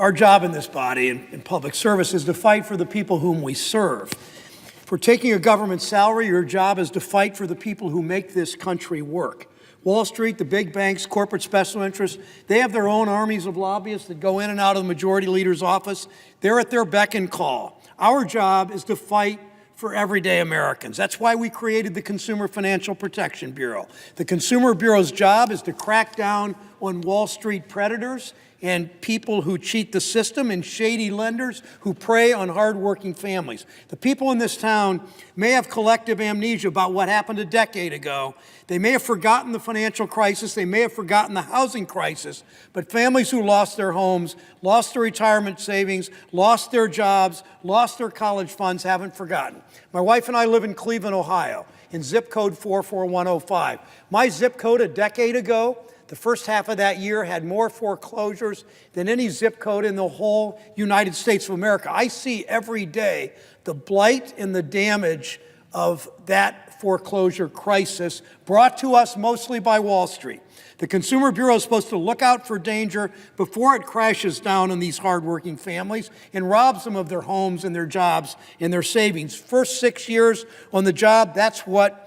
Our job in this body, in public service, is to fight for the people whom we serve. If we're taking a government salary, your job is to fight for the people who make this country work. Wall Street, the big banks, corporate special interests, they have their own armies of lobbyists that go in and out of the majority leader's office. They're at their beck and call. Our job is to fight for everyday Americans. That's why we created the Consumer Financial Protection Bureau. The Consumer Bureau's job is to crack down on Wall Street predators and people who cheat the system and shady lenders who prey on hardworking families. The people in this town may have collective amnesia about what happened a decade ago. They may have forgotten the financial crisis, they may have forgotten the housing crisis, but families who lost their homes, lost their retirement savings, lost their jobs, lost their college funds haven't forgotten. My wife and I live in Cleveland, Ohio, in zip code 44105. My zip code a decade ago, the first half of that year, had more foreclosures than any zip code in the whole United States of America. I see every day the blight and the damage of that foreclosure crisis brought to us mostly by Wall Street. The Consumer Bureau is supposed to look out for danger before it crashes down on these hardworking families and robs them of their homes and their jobs and their savings. First 6 years on the job, that's what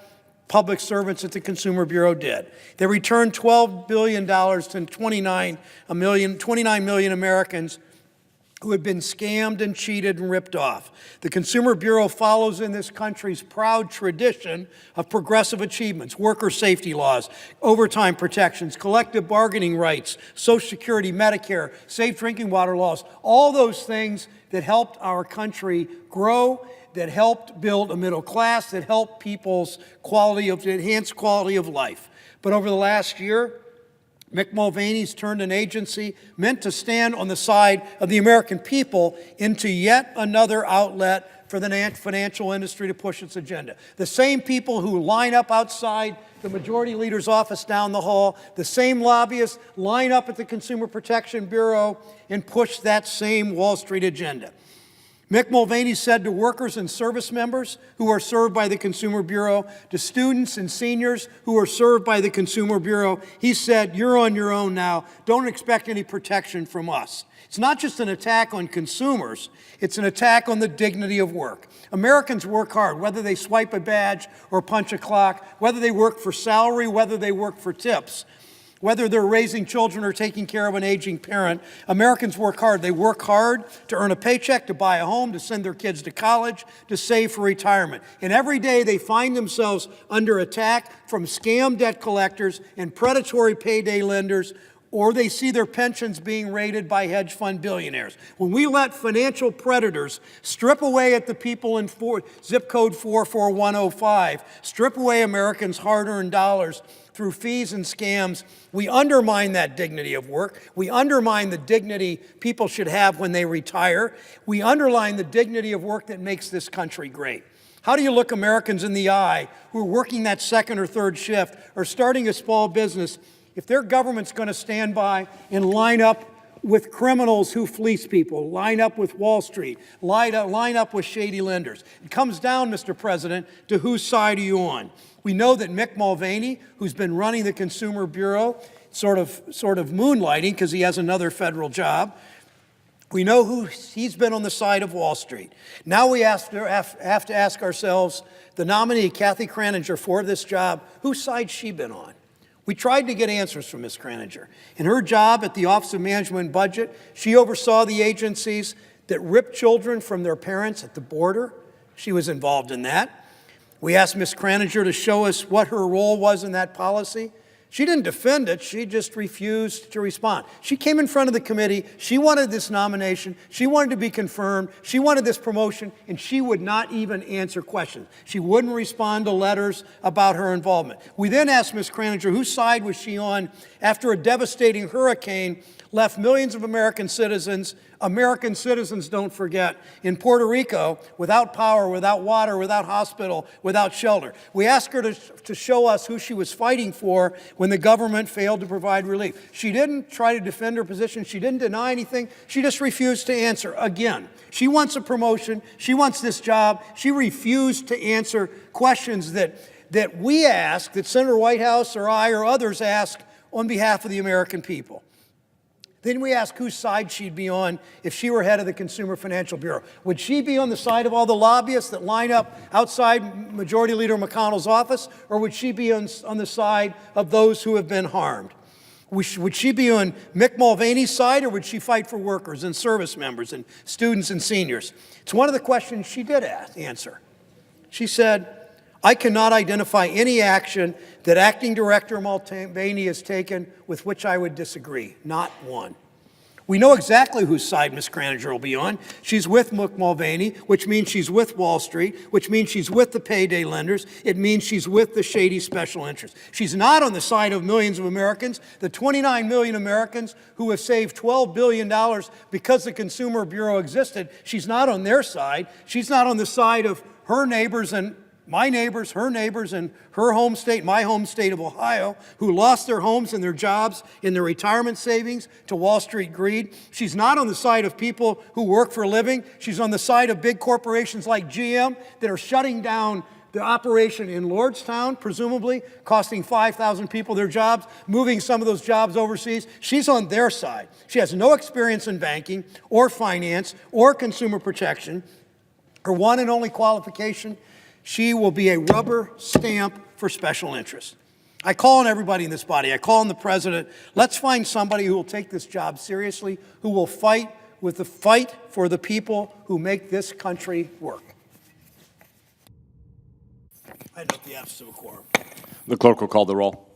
public servants at the Consumer Bureau did. They returned $12 billion to 29 million Americans who had been scammed and cheated and ripped off. The Consumer Bureau follows in this country's proud tradition of progressive achievements, worker safety laws, overtime protections, collective bargaining rights, Social Security, Medicare, safe drinking water laws, all those things that helped our country grow, that helped build a middle class, that helped people's enhance quality of life. But over the last year, Mick Mulvaney's turned an agency meant to stand on the side of the American people into yet another outlet for the financial industry to push its agenda. The same people who line up outside the majority leader's office down the hall, the same lobbyists line up at the Consumer Protection Bureau and push that same Wall Street agenda. Mick Mulvaney said to workers and service members who are served by the Consumer Bureau, to students and seniors who are served by the Consumer Bureau, he said, "You're on your own now. Don't expect any protection from us." It's not just an attack on consumers, it's an attack on the dignity of work. Americans work hard, whether they swipe a badge or punch a clock, whether they work for salary, whether they work for tips. Whether they're raising children or taking care of an aging parent, Americans work hard. They work hard to earn a paycheck, to buy a home, to send their kids to college, to save for retirement. And every day they find themselves under attack from scam debt collectors and predatory payday lenders, or they see their pensions being raided by hedge fund billionaires. When we let financial predators strip away at the people in zip code 44105, strip away Americans' hard-earned dollars through fees and scams, we undermine that dignity of work. We undermine the dignity people should have when they retire. We undermine the dignity of work that makes this country great. How do you look Americans in the eye who are working that second or third shift or starting a small business if their government's going to stand by and line up with criminals who fleece people, line up with Wall Street, line up with shady lenders? It comes down, Mr. President, to whose side are you on? We know that Mick Mulvaney, who's been running the Consumer Bureau, sort of moonlighting because he has another federal job, we know he's been on the side of Wall Street. Now we have to ask ourselves, the nominee, Kathy Kraninger, for this job, whose side's she been on? We tried to get answers from Ms. Kraninger. In her job at the Office of Management and Budget, she oversaw the agencies that ripped children from their parents at the border. She was involved in that. We asked Ms. Kraninger to show us what her role was in that policy. She didn't defend it, she just refused to respond. She came in front of the committee, she wanted this nomination, she wanted to be confirmed, she wanted this promotion, and she would not even answer questions. She wouldn't respond to letters about her involvement. We then asked Ms. Kraninger whose side was she on after a devastating hurricane left millions of American citizens, don't forget, in Puerto Rico without power, without water, without hospital, without shelter. We asked her to show us who she was fighting for when the government failed to provide relief. She didn't try to defend her position. She didn't deny anything. She just refused to answer again. She wants a promotion. She wants this job. She refused to answer questions that we ask, that Senator Whitehouse or I or others ask on behalf of the American people. Then we ask whose side she'd be on if she were head of the Consumer Financial Bureau. Would she be on the side of all the lobbyists that line up outside Majority Leader McConnell's office, or would she be on the side of those who have been harmed? Would she be on Mick Mulvaney's side, or would she fight for workers and service members and students and seniors? It's one of the questions she did answer. She said, I cannot identify any action that Acting Director Mulvaney has taken with which I would disagree. Not one. We know exactly whose side Ms. Kraninger will be on. She's with Mick Mulvaney, which means she's with Wall Street, which means she's with the payday lenders. It means she's with the shady special interests. She's not on the side of millions of Americans, the 29 million Americans who have saved $12 billion because the Consumer Bureau existed. She's not on their side. She's not on the side of her neighbors and my neighbors, her neighbors, and her home state, my home state of Ohio, who lost their homes and their jobs in their retirement savings to Wall Street greed. She's not on the side of people who work for a living. She's on the side of big corporations like GM that are shutting down the operation in Lordstown, presumably, costing 5,000 people their jobs, moving some of those jobs overseas. She's on their side. She has no experience in banking or finance or consumer protection. Her one and only qualification, she will be a rubber stamp for special interests. I call on everybody in this body. I call on the president. Let's find somebody who will take this job seriously, who will fight for the people who make this country work. I note the absence of a quorum. The clerk will call the roll.